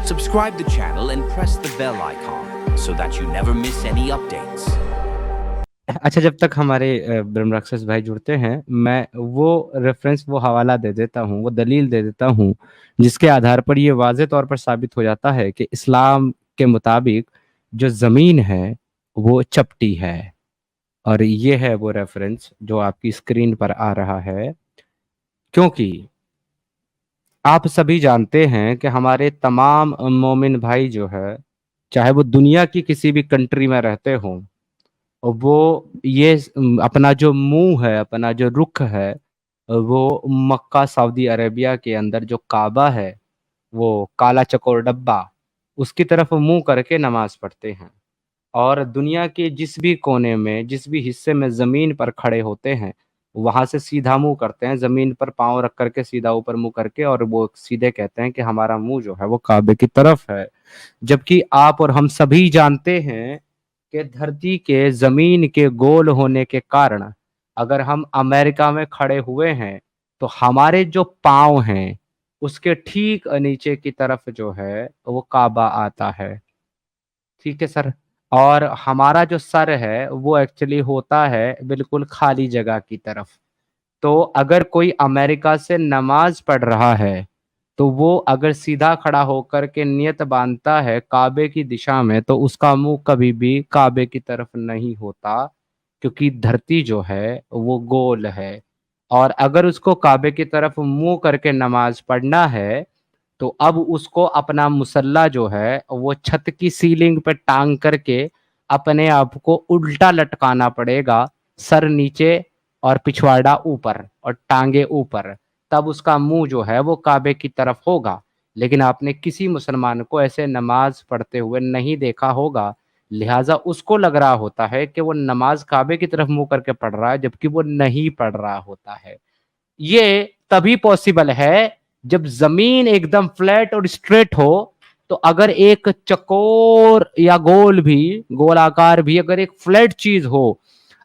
Subscribe the channel and press the bell icon so that you never miss any updates. अच्छा, जब तक हमारे ब्रह्म राक्षस भाई जुड़ते हैं, मैं वो रेफरेंस, वो हवाला दे देता हूँ, वो दलील दे देता हूँ जिसके आधार पर ये वाज़े तौर पर साबित हो जाता है कि इस्लाम के मुताबिक जो ज़मीन है वो चपटी है। और ये है वो रेफरेंस जो आपकी स्क्रीन पर आ रहा है। क्योंकि आप सभी जानते हैं कि हमारे तमाम मोमिन भाई जो है, चाहे वो दुनिया की किसी भी कंट्री में रहते हों, और वो ये अपना जो मुंह है, अपना जो रुख है, वो मक्का सऊदी अरेबिया के अंदर जो काबा है, वो काला चकोर डब्बा, उसकी तरफ मुंह करके नमाज पढ़ते हैं। और दुनिया के जिस भी कोने में, जिस भी हिस्से में ज़मीन पर खड़े होते हैं, वहां से सीधा मुंह करते हैं, ज़मीन पर पाँव रख करके सीधा ऊपर मुंह करके, और वो सीधे कहते हैं कि हमारा मुंह जो है वो काबे की तरफ है। जबकि आप और हम सभी जानते हैं कि धरती के ज़मीन के गोल होने के कारण अगर हम अमेरिका में खड़े हुए हैं तो हमारे जो पाँव हैं उसके ठीक नीचे की तरफ जो है वो काबा आता है। ठीक है सर। और हमारा जो सर है वो एक्चुअली होता है बिल्कुल खाली जगह की तरफ। तो अगर कोई अमेरिका से नमाज पढ़ रहा है तो वो अगर सीधा खड़ा होकर के नियत बांधता है काबे की दिशा में, तो उसका मुंह कभी भी काबे की तरफ नहीं होता, क्योंकि धरती जो है वो गोल है। और अगर उसको काबे की तरफ मुंह करके नमाज पढ़ना है तो अब उसको अपना मुसल्ला जो है वो छत की सीलिंग पे टांग करके अपने आप को उल्टा लटकाना पड़ेगा, सर नीचे और पिछवाड़ा ऊपर और टांगे ऊपर, तब उसका मुंह जो है वो काबे की तरफ होगा। लेकिन आपने किसी मुसलमान को ऐसे नमाज पढ़ते हुए नहीं देखा होगा, लिहाजा उसको लग रहा होता है कि वो नमाज काबे की तरफ मुंह करके पढ़ रहा है, जबकि वो नहीं पढ़ रहा होता है। ये तभी पॉसिबल है जब जमीन एकदम फ्लैट और स्ट्रेट हो। तो अगर एक चकोर या गोल भी, गोलाकार भी अगर एक फ्लैट चीज हो,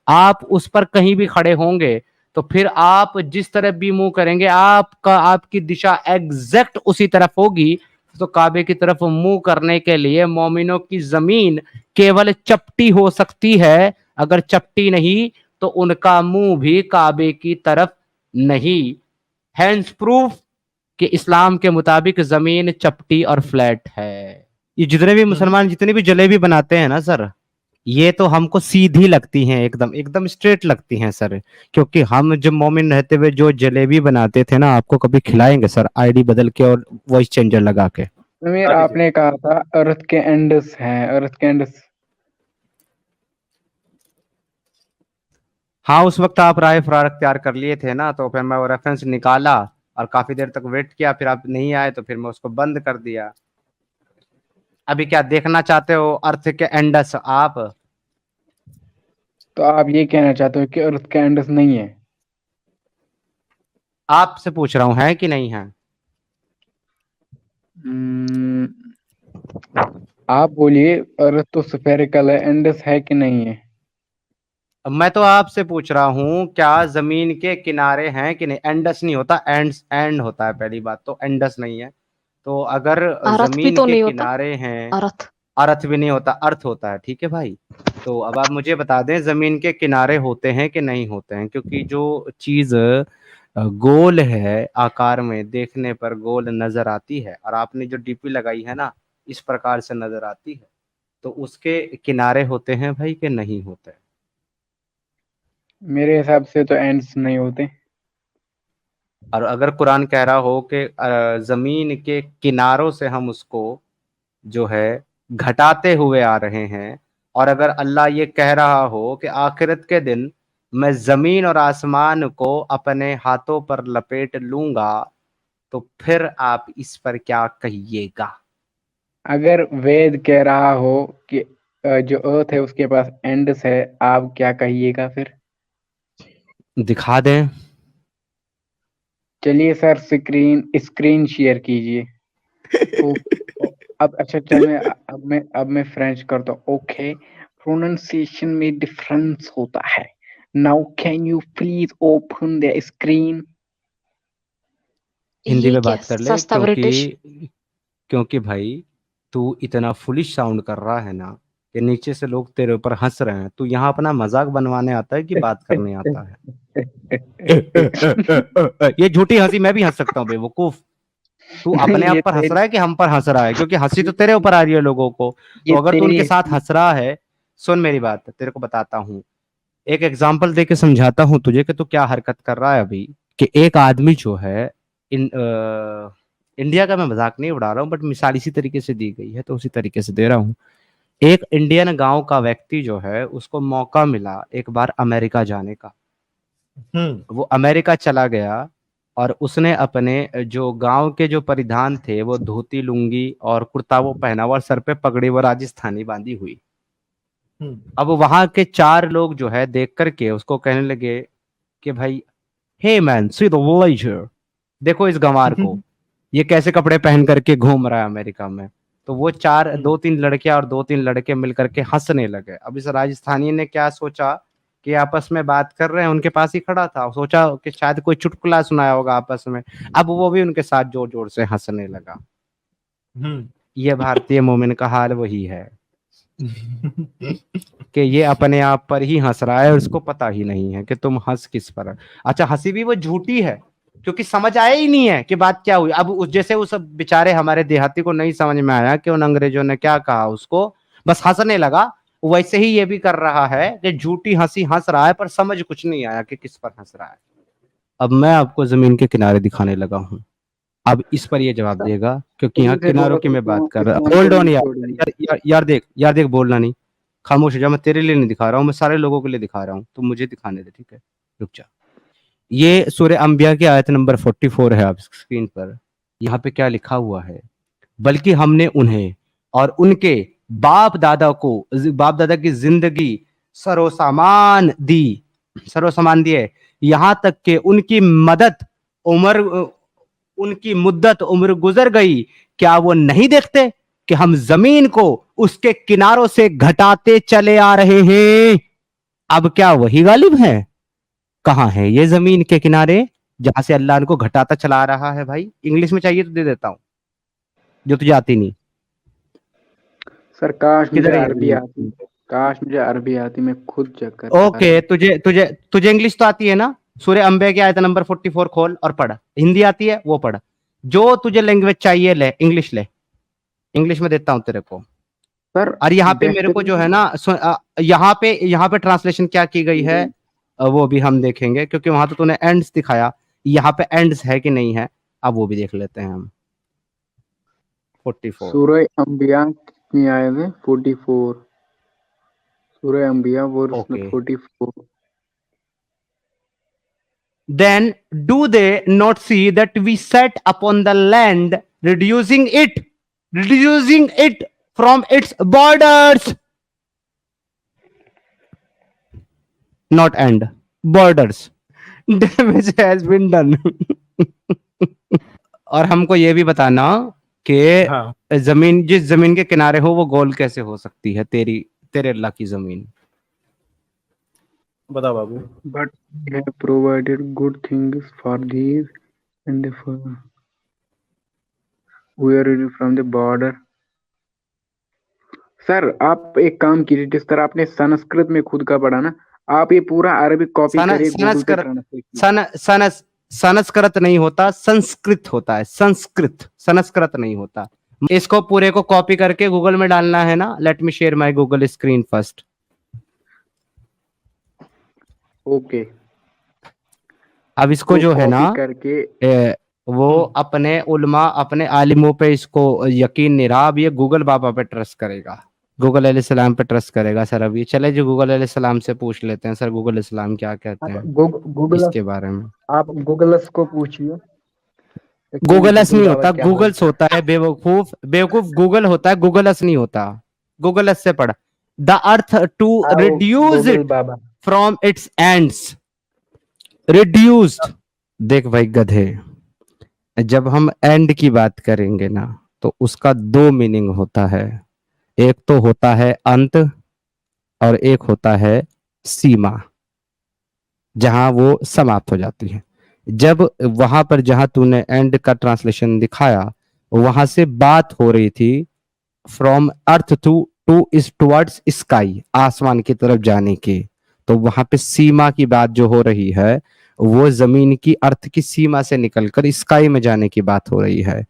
आप उस पर कहीं भी खड़े होंगे तो फिर आप जिस तरफ भी मुंह करेंगे आपका, आपकी दिशा एग्जैक्ट उसी तरफ होगी। तो काबे की तरफ मुंह करने के लिए मोमिनों की जमीन केवल चपटी हो सकती है, अगर चपटी नहीं तो उनका मुंह भी काबे की तरफ नहीं। हैंस प्रूफ कि इस्लाम के मुताबिक जमीन चपटी और फ्लैट है। ये जितने भी मुसलमान जितने भी जलेबी बनाते हैं ना सर, ये तो हमको सीधी लगती हैं, एकदम एकदम स्ट्रेट लगती हैं सर। क्योंकि हम जब मोमिन रहते हुए जो जलेबी बनाते थे ना, आपको कभी खिलाएंगे सर, आईडी बदल के और वॉइस चेंजर लगा के। समीर, आपने कहा था अर्थ के एंड्स हैं, अर्थ के एंड्स। हाँ, उस वक्त आप राय फरार अख्तियार कर लिए थे ना, तो फिर मैं वो रेफरेंस निकाला और काफी देर तक वेट किया, फिर आप नहीं आए तो फिर मैं उसको बंद कर दिया। अभी क्या देखना चाहते हो अर्थ के एंडस आप? तो आप ये कहना चाहते हो कि अर्थ के एंड्स नहीं है? आपसे पूछ रहा हूं, है कि नहीं है? आप बोलिए, अर्थ तो स्फेरिकल है, एंड्स है कि नहीं है? मैं तो आपसे पूछ रहा हूं क्या जमीन के किनारे हैं कि नहीं? एंडस नहीं होता, एंड्स एंड होता है, पहली बात तो एंडस नहीं है। तो अगर अर्थ भी जमीन तो के नहीं होता, किनारे हैं, अर्थ। अर्थ भी नहीं होता, अर्थ होता है। ठीक है भाई, तो अब आप मुझे बता दें जमीन के किनारे होते हैं कि नहीं होते हैं? क्योंकि जो चीज गोल है, आकार में देखने पर गोल नजर आती है, और आपने जो डीपी लगाई है ना, इस प्रकार से नजर आती है, तो उसके किनारे होते हैं भाई कि नहीं होते? मेरे हिसाब से तो एंड्स नहीं होते। और अगर कुरान कह रहा हो कि जमीन के किनारों से हम उसको जो है घटाते हुए आ रहे हैं, और अगर अल्लाह ये कह रहा हो कि आखिरत के दिन मैं जमीन और आसमान को अपने हाथों पर लपेट लूंगा, तो फिर आप इस पर क्या कहिएगा? अगर वेद कह रहा हो कि जो अर्थ है उसके पास एंड्स है, आप क्या कहिएगा फिर? दिखा दें। चलिए सर, स्क्रीन स्क्रीन शेयर कीजिए। अब अच्छा, चल मैं फ्रेंच करता हूँ। ओके, प्रोनाउंसिएशन में डिफरेंस होता है। Now can you please open the screen? Hindi ये में क्या बात कर ले, सस्ता ब्रिटिश? क्योंकि भाई तू इतना फुलिश साउंड कर रहा है ना कि नीचे से लोग तेरे ऊपर हंस रहे हैं। तू यहाँ अपना मजाक बनवाने आता है कि बात करने आता है? ये झूठी हंसी मैं भी हंस सकता हूँ बेवकूफ। तू अपने आप ये पर हंस तेरी रहा है कि हम पर हंस रहा है? क्योंकि हंसी तो तेरे ऊपर आ रही है लोगों को। ये तो अगर तू तेरी उनके साथ हंस रहा है, सुन मेरी बात, तेरे को बताता हूँ, एक एग्जाम्पल दे के समझाता हूँ तुझे कि तू क्या हरकत कर रहा है अभी। कि एक आदमी जो है, इंडिया का मैं मजाक नहीं उड़ा रहा हूँ, बट मिसाल इसी तरीके से दी गई है तो उसी तरीके से दे रहा हूँ। एक इंडियन गांव का व्यक्ति जो है, उसको मौका मिला एक बार अमेरिका जाने का। वो अमेरिका चला गया और उसने अपने जो गांव के जो परिधान थे, वो धोती लुंगी और कुर्ता वो पहना हुआ, और सर पे पगड़ी वो राजस्थानी बांधी हुई। अब वहां के 4 लोग जो है देख करके उसको कहने लगे कि भाई, hey man, see the villager, देखो इस गंवार को, ये कैसे कपड़े पहन करके घूम रहा है अमेरिका में। तो वो 2-3 लड़कियां और 2-3 लड़के मिलकर के हंसने लगे। अब इस राजस्थानी ने क्या सोचा कि आपस में बात कर रहे हैं, उनके पास ही खड़ा था, सोचा कि शायद कोई चुटकुला सुनाया होगा आपस में। अब वो भी उनके साथ जोर जोर से हंसने लगा। ये भारतीय मोमिन का हाल वही है कि ये अपने आप पर ही हंस रहा है और उसको पता ही नहीं है कि तुम हंस किस पर। अच्छा, हंसी भी वो झूठी है क्योंकि समझ आया ही नहीं है कि बात क्या हुई। अब जैसे उस बेचारे हमारे देहाती को नहीं समझ में आया कि उन अंग्रेजों ने क्या कहा उसको, बस हंसने लगा, वैसे ही ये भी कर रहा है कि झूठी हंसी हंस रहा है पर समझ कुछ नहीं आया कि किस पर हंस रहा है। अब मैं आपको जमीन के किनारे दिखाने लगा हूं। अब इस पर ये जवाब देगा क्योंकि यहाँ शुरू से किनारों बोलो की तो मैं बात कर रहा हूँ। इस्लाम को होल्ड ऑन नहीं यार, छोड़ेंगे। यार देख यार देख, बोलना नहीं, खामोश हो जा। मैं तेरे लिए नहीं दिखा रहा हूँ, मैं सारे लोगों के लिए दिखा रहा हूँ, तो मुझे दिखाने दे, ठीक है? रुक जा। ये सूर्य अंबिया की आयत नंबर 44 है आप स्क्रीन पर। यहाँ पे क्या लिखा हुआ है? बल्कि हमने उन्हें और उनके बाप दादा की जिंदगी सरोसामान दी, सरोसामान दिए, यहाँ तक कि उनकी मुद्दत उम्र गुजर गई। क्या वो नहीं देखते कि हम जमीन को उसके किनारों से घटाते चले आ रहे हैं? अब क्या वही गालिब है? कहाँ है ये जमीन के किनारे जहां से अल्लाह इनको घटाता चला रहा है? भाई इंग्लिश में चाहिए तो दे देता हूं, जो तुझे आती नहीं। सर काश मुझे किधर है ये अरबी आती, जमीन? काश मुझे अरबी आती, मैं खुद चेक करता ओके, अरबी। तुझे तुझे तुझे इंग्लिश तो आती है ना? सूर्य अंबे की आयत नंबर 44 खोल और पढ़। हिंदी आती है वो पढ़। जो तुझे लैंग्वेज चाहिए ले, इंग्लिश ले, इंग्लिश में देता हूं तेरे को। सर और यहाँ पे मेरे को जो है बेहतरीन। ना, यहाँ पे ट्रांसलेशन क्या की गई है, वो भी हम देखेंगे क्योंकि वहां तो तूने एंड्स दिखाया, यहाँ पे एंड्स है कि नहीं है, अब वो भी देख लेते हैं हम। 44। सूरह अंबिया कितनी आयत है? 44। सूरह अंबिया verse okay. 44। Then do they not see that we sat upon the land, reducing it from its borders, not end, borders, damage has been done. और हमको ये भी बताना कि हाँ जमीन, जिस जमीन के किनारे हो वो गोल कैसे हो सकती है, तेरे अल्लाह की जमीन। बताओ बाबू। But we have provided good things for these and for we are ready from the border. Sir आप एक काम कीजिए, जिस तरह आपने संस्कृत में खुद का पढ़ा ना, आप ये पूरा अरबिक कॉपी करिए, गूगल पे ट्रांसलेट कीजिए। संस्कृत नहीं होता, संस्कृत होता है, संस्कृत नहीं होता। इसको पूरे को कॉपी करके गूगल में डालना है ना। Let me share my Google screen first. Okay, अब इसको तो जो है ना, कॉपी करके वो अपने उलमा, अपने आलिमों पे इसको यकीन नहीं रहा, अब ये गूगल बाबा पे ट्रस्ट करेगा, गूगल अलैहिस्सलाम पे ट्रस्ट करेगा। सर अभी चले जो गूगल अलैहिस्सलाम से पूछ लेते हैं, सर गूगल अलैहिस्सलाम क्या कहते आप हैं गूगल इसके बारे में। आप गूगलस को पूछिए कि गूगलस गूगल नहीं बाबा होता, क्या गूगल्स बोलता है। होता है बेवकूफ, बेवकूफ गूगल होता है, गूगलस नहीं होता। गूगलस से पढ़। द अर्थ टू आओ reduce Google it Baba. From its ends, reduced. देख भाई गधे, जब हम एंड की बात करेंगे ना तो उसका 2 मीनिंग होता है। एक तो होता है अंत और एक होता है सीमा, जहां वो समाप्त हो जाती है। जब वहां पर जहां तूने एंड का ट्रांसलेशन दिखाया, वहां से बात हो रही थी from earth two is towards sky, आसमान की तरफ जाने की। तो वहां पे सीमा की बात जो हो रही है वो जमीन की, अर्थ की सीमा से निकलकर स्काई में जाने की बात हो रही है।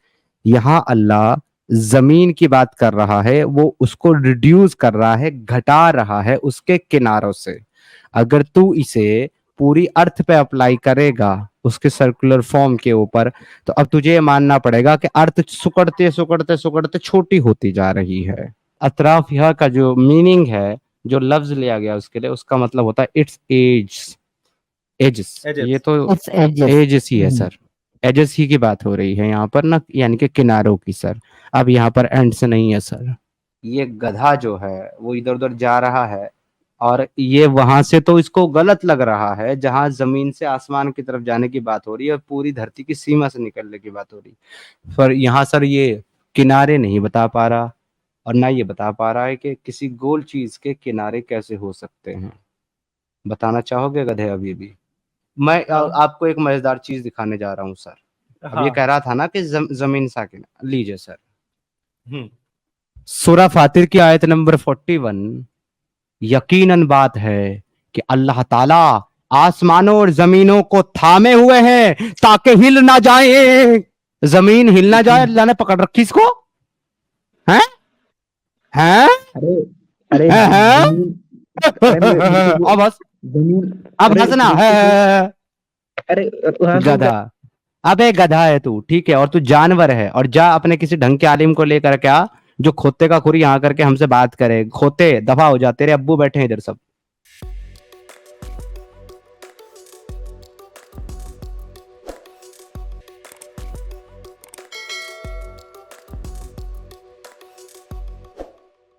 यहाँ अल्लाह जमीन की बात कर रहा है, वो उसको रिड्यूस कर रहा है, घटा रहा है उसके किनारों से। अगर तू इसे पूरी अर्थ पे अप्लाई करेगा उसके सर्कुलर फॉर्म के ऊपर, तो अब तुझे ये मानना पड़ेगा कि अर्थ सुकड़ते सुकड़ते सुकड़ते छोटी होती जा रही है। अतराफ यह का जो मीनिंग है, जो लफ्ज लिया गया उसके लिए, उसका मतलब होता है इट्स एज, एजेस। ये तो It's edges. एजेस ही है सर, एजेस ही की बात हो रही है यहाँ पर ना, यानी कि किनारों की सर। अब यहाँ पर एंड से नहीं है सर। ये गधा जो है वो इधर उधर जा रहा है और ये वहां से तो इसको गलत लग रहा है, जहां जमीन से आसमान की तरफ जाने की बात हो रही है और पूरी धरती की सीमा से निकलने की बात हो रही है। पर यहाँ सर ये किनारे नहीं बता पा रहा, और ना ये बता पा रहा है कि किसी गोल चीज के किनारे कैसे हो सकते हैं। बताना चाहोगे गधे? अभी भी मैं आपको एक मजेदार चीज दिखाने जा रहा हूँ सर। अब ये कह रहा था ना कि जमीन साकिन, लीजिए सर। सूरा फातिर की आयत नंबर 41, यकीनन बात है कि अल्लाह ताला आसमानों और जमीनों को थामे हुए हैं ताकि हिल ना जाए। जमीन हिल ना जाए, अल्लाह ने पकड़ रखी इसको। हैं हैं अरे अरे हैं? अब हंस, जमीन अब हंसना है। अरे गधा, अबे गधा है तू, ठीक है, और तू जानवर है, और जा अपने किसी ढंग के आलिम को लेकर के आ जो खोते का खुरी यहाँ करके हमसे बात करे। खोते दफा हो जा, तेरे अब्बू बैठे हैं इधर सब।